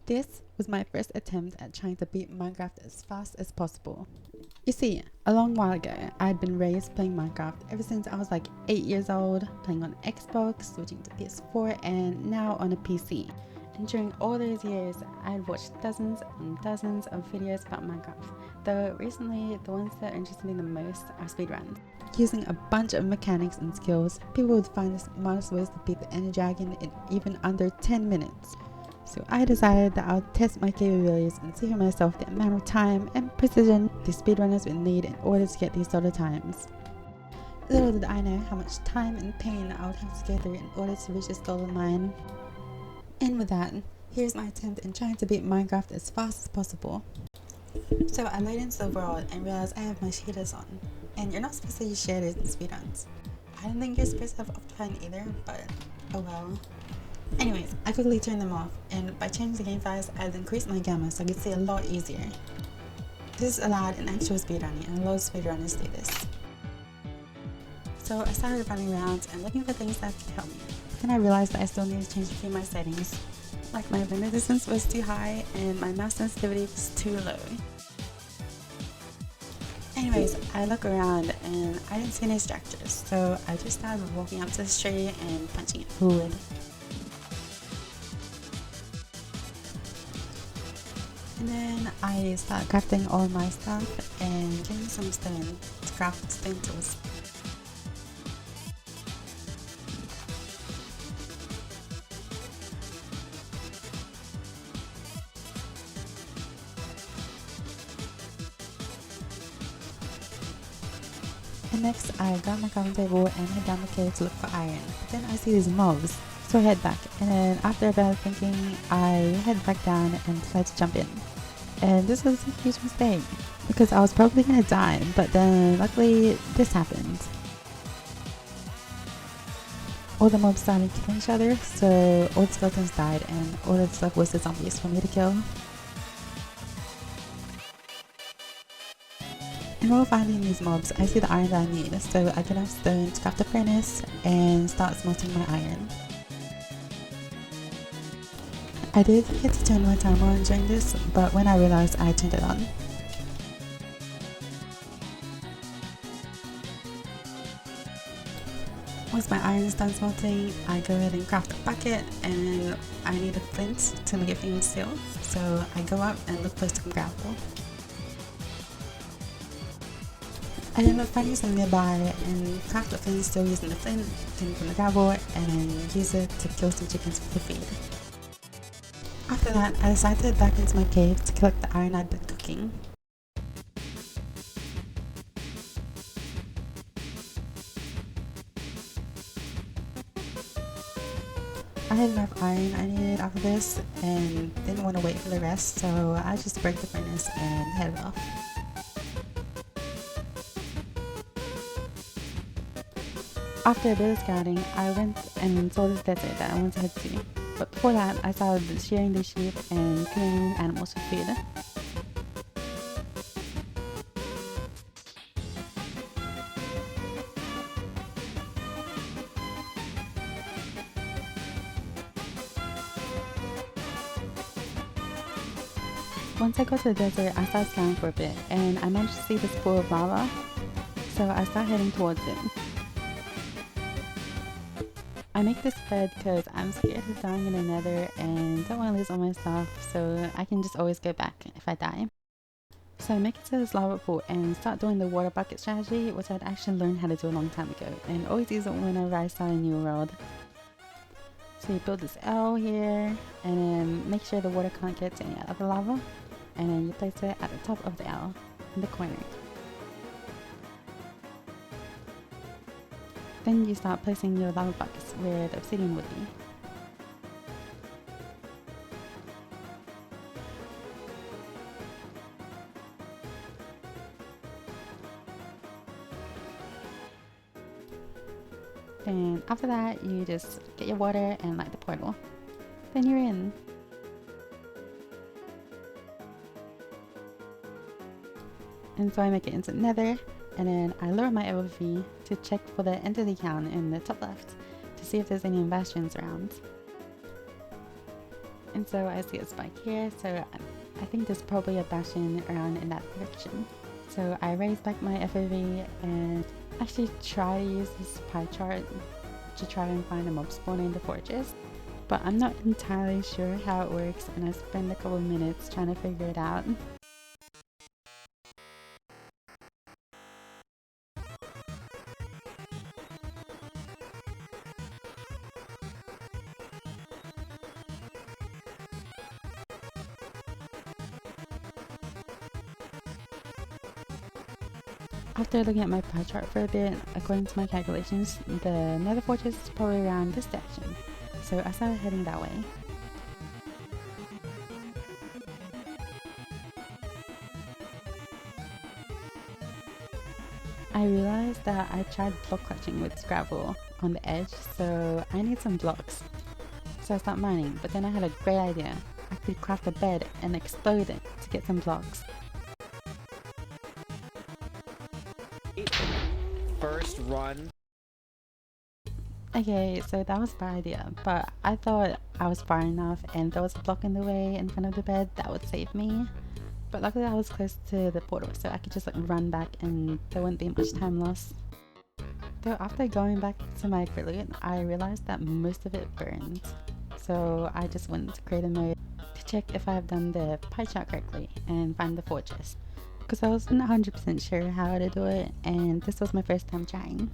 This was my first attempt at trying to beat Minecraft as fast as possible. You see, a long while ago, I had been raised playing Minecraft ever since I was like 8 years old, playing on Xbox, switching to PS4, and now on a PC. And during all those years, I had watched dozens and dozens of videos about Minecraft, though recently the ones that interested me the most are speedruns. Using a bunch of mechanics and skills, people would find the smartest ways to beat the Ender Dragon in even under 10 minutes. So I decided that I would test my capabilities and see for myself the amount of time and precision these speedrunners would need in order to get these sort of times. Little did I know how much time and pain I would have to go through in order to reach this goal of mine. And with that, here's my attempt in trying to beat Minecraft as fast as possible. So I load into the world and realized I have my shaders on. And you're not supposed to use shaders in speedruns. I don't think you're supposed to have offline either, but oh well. Anyways, I quickly turned them off, and by changing the game size, I had increased my gamma so I could see a lot easier. This allowed an actual speedrunning, and a lot of speedrunners do this. So I started running around and looking for things that could help me. But then I realized that I still needed to change a few of my settings. Like my render distance was too high, and my mouse sensitivity was too low. Anyways, I look around and I didn't see any structures, so I just started walking up to this tree and punching it forward. And then I started crafting all my stuff and getting some stone to craft stone tools. And next I got my crafting table and head down the cave to look for iron. But then I see these mobs, so I head back, and then after a bit of thinking, I head back down and decide to jump in. And this was a huge mistake, because I was probably gonna die, but then luckily this happened. All the mobs started killing each other, so all the skeletons died and all that's left was the zombies for me to kill. And while finding these mobs, I see the iron that I need, so I get enough stone to craft a furnace and start smelting my iron. I did forget to turn my timer on during this, but when I realized I turned it on. Once my iron is done smelting, I go ahead and craft a bucket, and I need a flint to make it flint steel, so I go up and look for some gravel. I end up finding some nearby and craft a flint steel using the flint, then from the gravel, and then use it to kill some chickens for feed. After that, I decided to head back into my cave to collect the iron I'd been cooking. I had enough iron I needed after this and didn't want to wait for the rest, so I just broke the furnace and headed off. After a bit of scouting, I went and saw this desert that I wanted to head to. But before that, I started shearing the sheep and killing animals for food. Once I got to the desert, I started scouting for a bit, and I managed to see this pool of lava, so I started heading towards it. I make this bed because I'm scared of dying in the nether and don't want to lose all my stuff, so I can just always go back if I die. So I make it to this lava pool and start doing the water bucket strategy, which I'd actually learned how to do a long time ago and always use it whenever I start a new world. So you build this L here and then make sure the water can't get to any of the lava, and then you place it at the top of the L in the corner. Then you start placing your lava buckets where the obsidian would be. Then after that, you just get your water and light the portal. Then you're in. And so I make it into Nether, and then I lower my LV to check for the entity count in the top left to see if there's any bastions around. And so I see a spike here, so I think there's probably a bastion around in that direction. So I raise back my FOV and actually try to use this pie chart to try and find a mob spawner in the fortress. But I'm not entirely sure how it works, and I spend a couple of minutes trying to figure it out. After looking at my pie chart for a bit, according to my calculations, the nether fortress is probably around this direction, so I started heading that way. I realized that I tried block clutching with gravel on the edge, so I need some blocks. So I start mining, but then I had a great idea. I could craft a bed and explode it to get some blocks. First run. Okay, so that was a bad idea, but I thought I was far enough and there was a block in the way in front of the bed that would save me. But luckily I was close to the portal, so I could just like run back and there wouldn't be much time lost. Though after going back to my loot, I realized that most of it burned. So I just went to creator mode to check if I've done the pie chart correctly and find the fortress. Because I wasn't 100% sure how to do it, and this was my first time trying.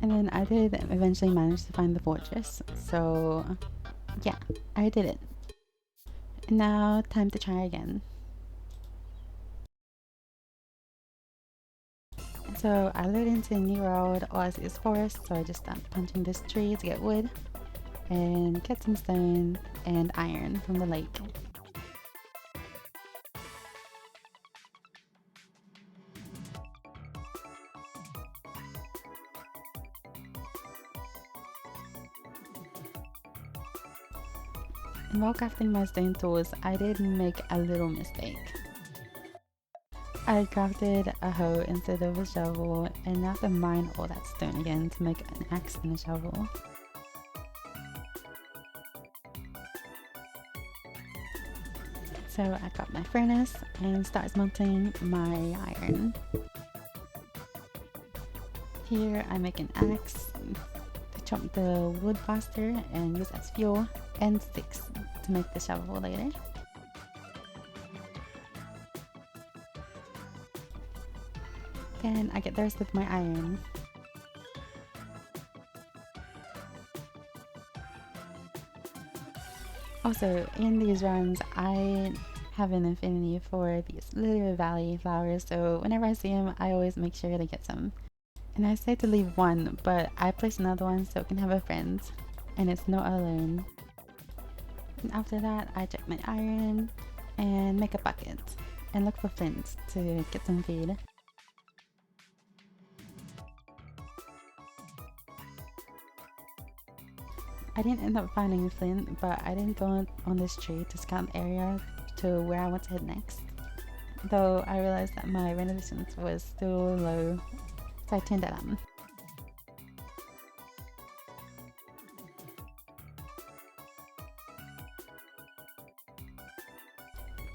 And then I did eventually manage to find the fortress, so yeah, I did it. And now time to try again. And so I lured into a new world, Oasis Forest, so I just started punching this tree to get wood and get some stone and iron from the lake. And while crafting my stone tools, I did make a little mistake. I crafted a hoe instead of a shovel, and now I have to mine all that stone again to make an axe and a shovel. So I got my furnace and started smelting my iron. Here I make an axe to chop the wood faster and use as fuel, and sticks to make the shovel later. Then I get the rest of my iron. Also, in these runs, I have an affinity for these Lily Valley flowers, so whenever I see them, I always make sure to get some. And I say to leave one, but I place another one so it can have a friend, and it's not alone. And after that, I check my iron and make a bucket and look for flint to get some food. I didn't end up finding flint, but I didn't go on this tree to scout the area to where I want to head next. Though I realized that my resistance was still low, so I turned that on.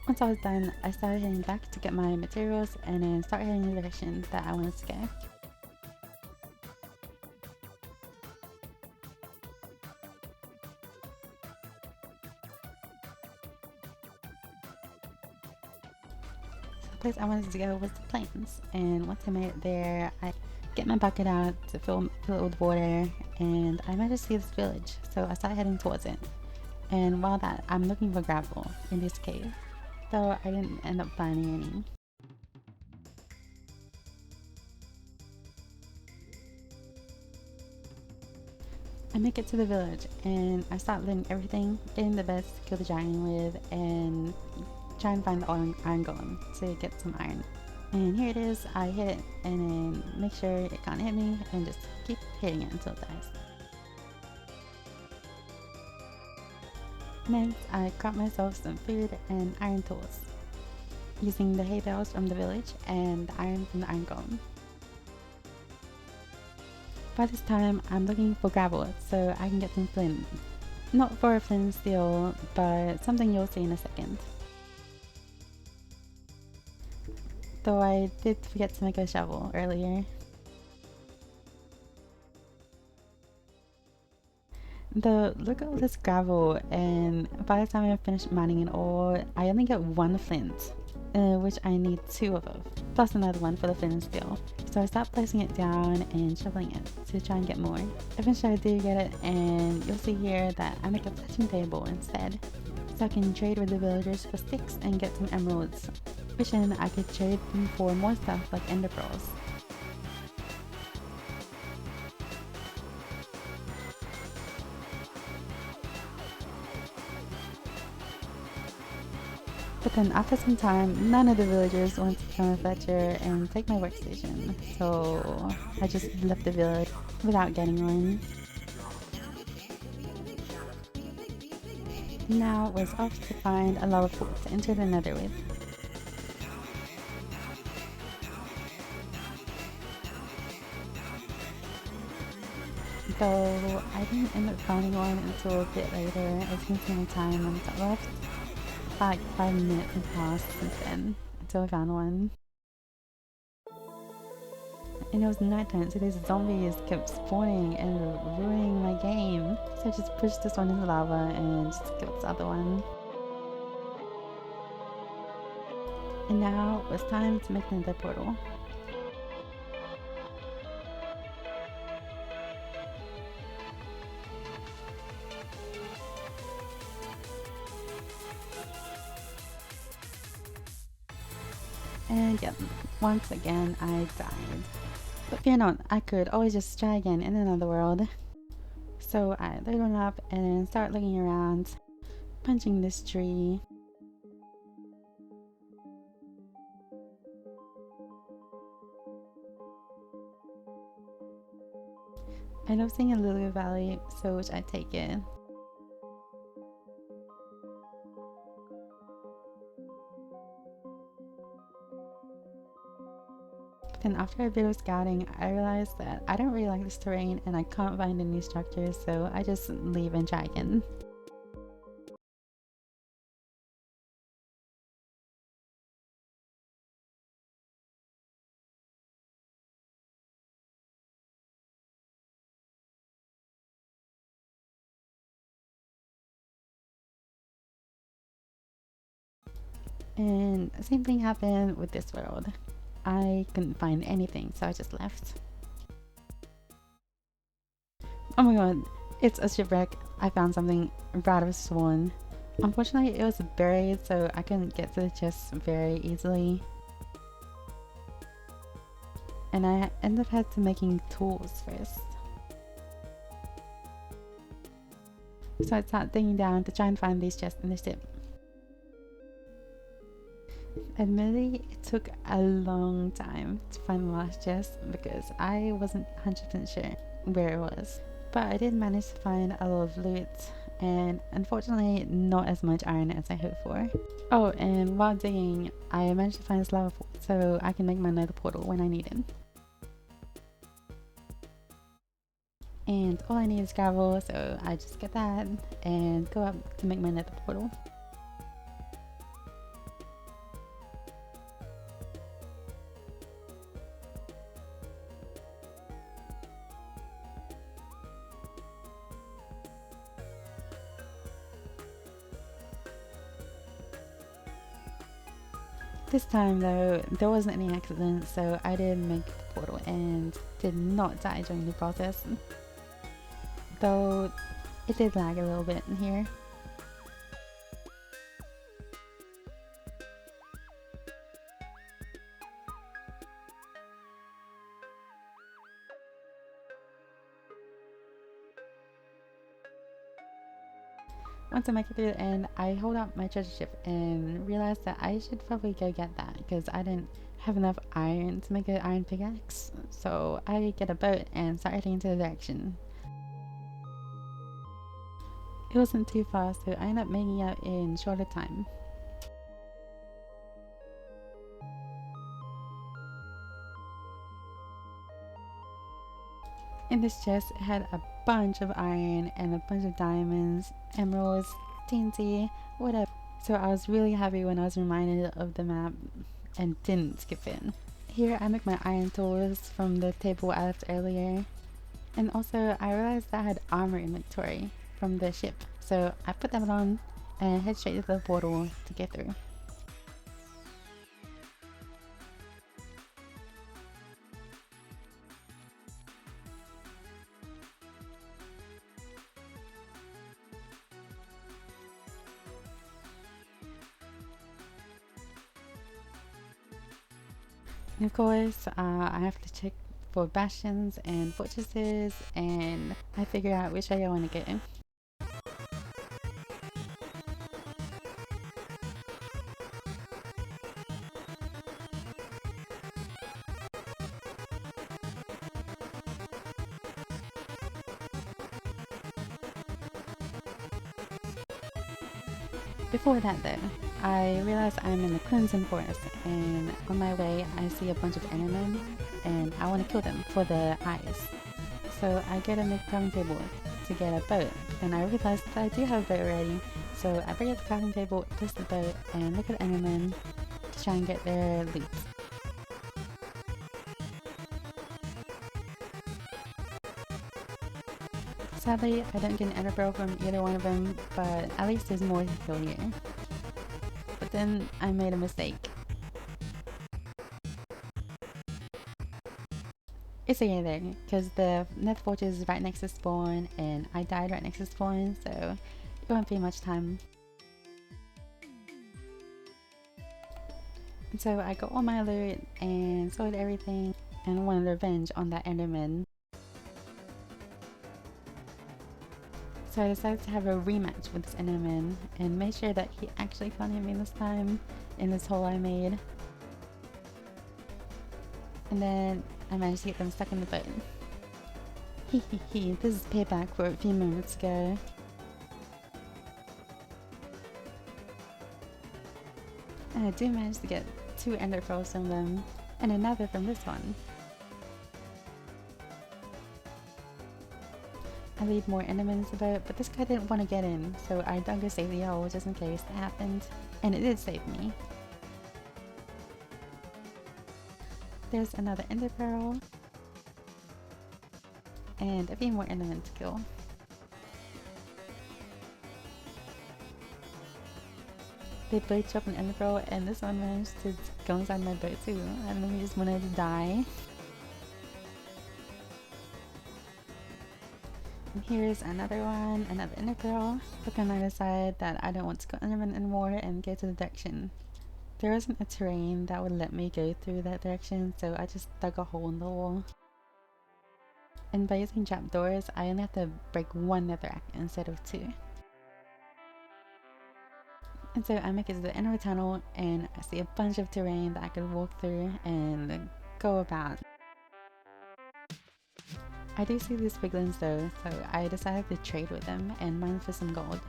Once I was done, I started heading back to get my materials and then start heading in the direction that I wanted to go. So the place I wanted to go was the plains, and once I made it there, I get my bucket out to fill it with water, and I managed to see this village, so I started heading towards it. And while that, I'm looking for gravel in this cave, though I didn't end up finding any. I make it to the village and I start looting everything, getting the beds to kill the giant with, and try and find the iron golem to get some iron. And here it is. I hit it and then make sure it can't hit me and just keep hitting it until it dies. Next, I craft myself some food and iron tools. using the hay bales from the village and the iron from the iron golem. By this time, I'm looking for gravel so I can get some flint. Not for a flint and steel, but something you'll see in a second. Though I did forget to make a shovel earlier. Though, look at all this gravel, and by the time I finish mining it all, I only get one flint, which I need 2 of, plus another one for the flint and steel. So I start placing it down and shoveling it to try and get more. Eventually I do get it, and you'll see here that I make a fetching table instead, so I can trade with the villagers for sticks and get some emeralds, which then I could trade them for more stuff like ender pearls. But then after some time, none of the villagers wanted to become a fetcher and take my workstation, so I just left the village without getting one. Now was off to find a lava pool to enter the nether with. Though I didn't end up finding one until a bit later, as you can see my time on the top left. Like 5 minutes have passed since then until I found one. And it was nighttime, so these zombies kept spawning and ruining my game. So I just pushed this one in the lava and just killed this other one. And now it was time to make another portal. And yep, once again I died. But fear not, I could always just try again in another world. So I load one up and start looking around, punching this tree. I love seeing a lily valley, so which I take it. Then after a bit of scouting, I realized that I don't really like this terrain and I can't find any structures, so I just leave and try again. And the same thing happened with this world. I couldn't find anything, so I just left. Oh my god, it's a shipwreck. I found something right of spawn. Unfortunately, it was buried, so I couldn't get to the chest very easily. And I ended up had to making tools first. So I started digging down to try and find these chests in the ship. Admittedly, it took a long time to find the last chest because I wasn't 100% sure where it was. But I did manage to find a lot of loot, and unfortunately not as much iron as I hoped for. Oh, and while digging, I managed to find this lava pool so I can make my nether portal when I need it. And all I need is gravel, so I just get that and go up to make my nether portal. This time though, there wasn't any accident, so I did make the portal and did not die during the process. Though it did lag a little bit in here. Once I make it through the end, I hold up my treasure ship and realize that I should probably go get that because I didn't have enough iron to make an iron pickaxe. So I get a boat and start heading into the direction. It wasn't too far, so I ended up making it in shorter time. In this chest, it had a bunch of iron and a bunch of diamonds, emeralds, TNT, whatever. So I was really happy when I was reminded of the map and didn't skip it. Here I make my iron tools from the table I left earlier. And also I realized that I had armor inventory from the ship. So I put them on and head straight to the portal to get through. And of course, I have to check for bastions and fortresses, and I figure out which way I want to go. Before that though, I realize I'm in the Crimson Forest, and on my way I see a bunch of endermen and I want to kill them for the eyes. So I go to make a crafting table to get a boat, and I realize that I do have a boat already. So I bring up the crafting table, place the boat, and look at endermen to try and get their loot. Sadly, I don't get an ender pearl from either one of them, but at least there's more to kill here. But then I made a mistake. It's okay there, because the Nether Fortress is right next to spawn, and I died right next to spawn, so it won't be much time. And so I got all my loot and sold everything, and wanted revenge on that enderman. So I decided to have a rematch with this enderman and make sure that he actually can't hit me this time in this hole I made. And then I managed to get them stuck in the boat. Hehehe, this is payback for a few moments ago. And I do manage to get 2 ender pearls from them, and another from this one. I leave more endermen in the boat, but this guy didn't want to get in, so I dug a safety hole just in case that happened, and it did save me. There's another ender pearl, and a few more endermen to kill. They both dropped an ender pearl, and this one managed to go inside my boat too. I don't know, he just wanted to die. And here's another one, another ender pearl. But then I decided that I don't want to go enderman anymore and go to the direction. There wasn't a terrain that would let me go through that direction, so I just dug a hole in the wall. And by using trapdoors, I only have to break 1 netherrack instead of 2. And so I make it to the end of the tunnel, and I see a bunch of terrain that I could walk through and go about. I do see these piglins though, so I decided to trade with them and mine for some gold.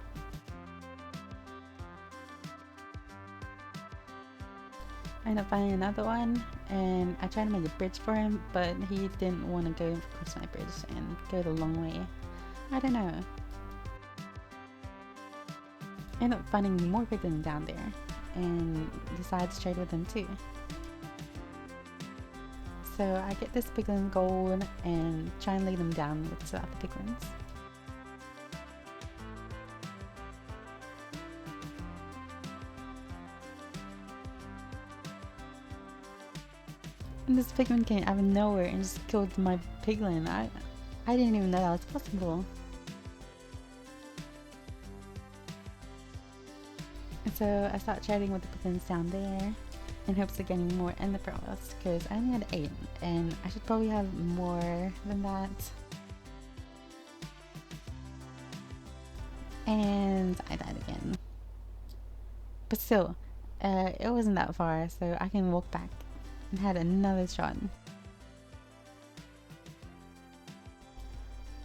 I ended up finding another one, and I tried to make a bridge for him, but he didn't want to go across my bridge and go the long way. I don't know. I ended up finding more piglins down there, and decided to trade with them too. So I get this piglin gold and try and lay them down with the other piglins. And this piglin came out of nowhere and just killed my piglin. I didn't even know that was possible. And so I start trading with the piglins down there in hopes of getting more ender pearls, because I only had 8 and I should probably have more than that. And I died again. But still, it wasn't that far, so I can walk back and had another shot.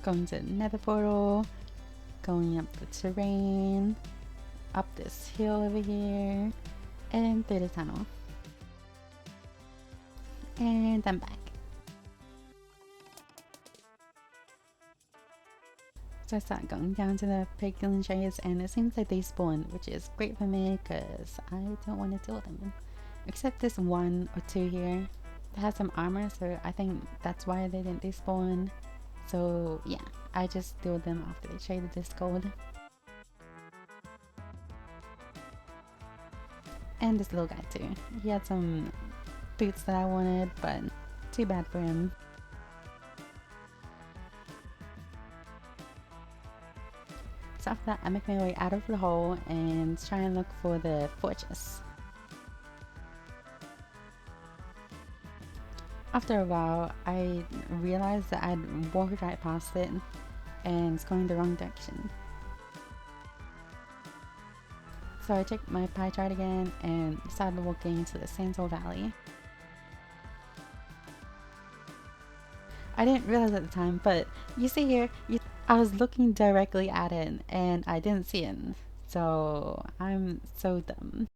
Going to the nether portal, going up the terrain, up this hill over here, and through the tunnel. And I'm back. So I started going down to the piglin trays, and it seems like they spawn, which is great for me because I don't want to deal with them. Except this one or two here that has some armor, so I think that's why they didn't despawn. So yeah, I just deal with them after they traded this gold. And this little guy too. He had some boots that I wanted, but too bad for him. So after that, I make my way out of the hole and try and look for the fortress. After a while, I realized that I'd walked right past it and it's going the wrong direction. So I checked my pie chart again and started walking to the Sandhill Valley. I didn't realize at the time, but you see here, I was looking directly at it and I didn't see it. So I'm so dumb.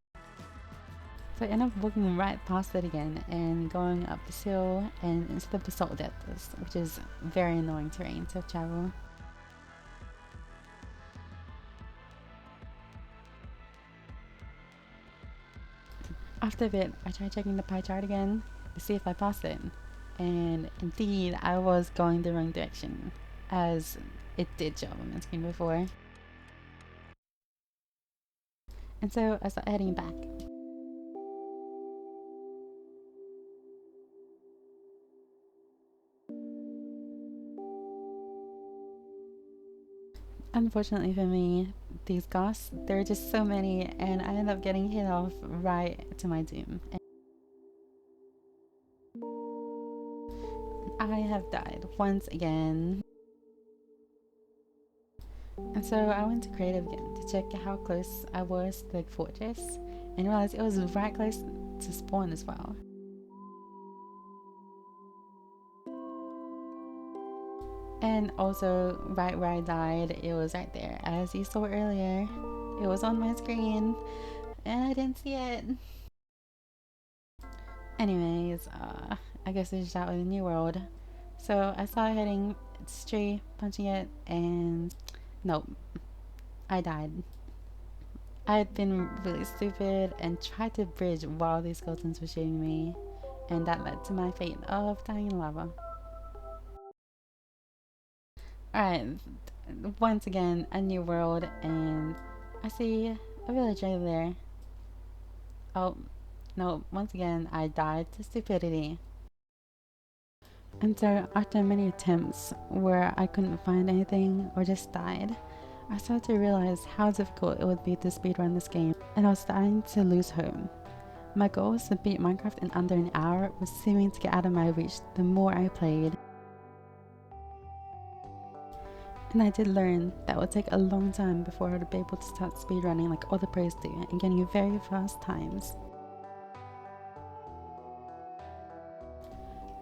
So I end up walking right past it again and going up this hill and into the basalt depths, which is very annoying terrain to travel. After a bit, I tried checking the pie chart again to see if I passed it, and indeed I was going the wrong direction, as it did show up on my screen before. And so I started heading back. Unfortunately for me, these ghosts, there are just so many, and I end up getting hit off right to my doom. I have died once again. And so I went to creative again to check how close I was to the fortress and realized it was right close to spawn as well. And also right where I died, it was right there. As you saw earlier, it was on my screen and I didn't see it. Anyways, I guess it's just out in the new world. So I started heading straight, punching it, and nope, I died. I had been really stupid and tried to bridge while these skeletons were shooting me, and that led to my fate of dying in lava. Alright, once again, a new world, and I see a village over there. Oh, no, once again, I died to stupidity. And so, after many attempts where I couldn't find anything or just died, I started to realize how difficult it would be to speedrun this game, and I was starting to lose hope. My goal was to beat Minecraft in under an hour was seeming to get out of my reach the more I played. And I did learn that it would take a long time before I would be able to start speedrunning like other pros do and getting very fast times.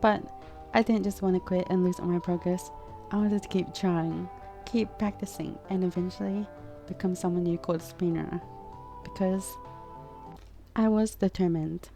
But I didn't just want to quit and lose all my progress. I wanted to keep trying, keep practicing, and eventually become someone you called a speedrunner. Because I was determined.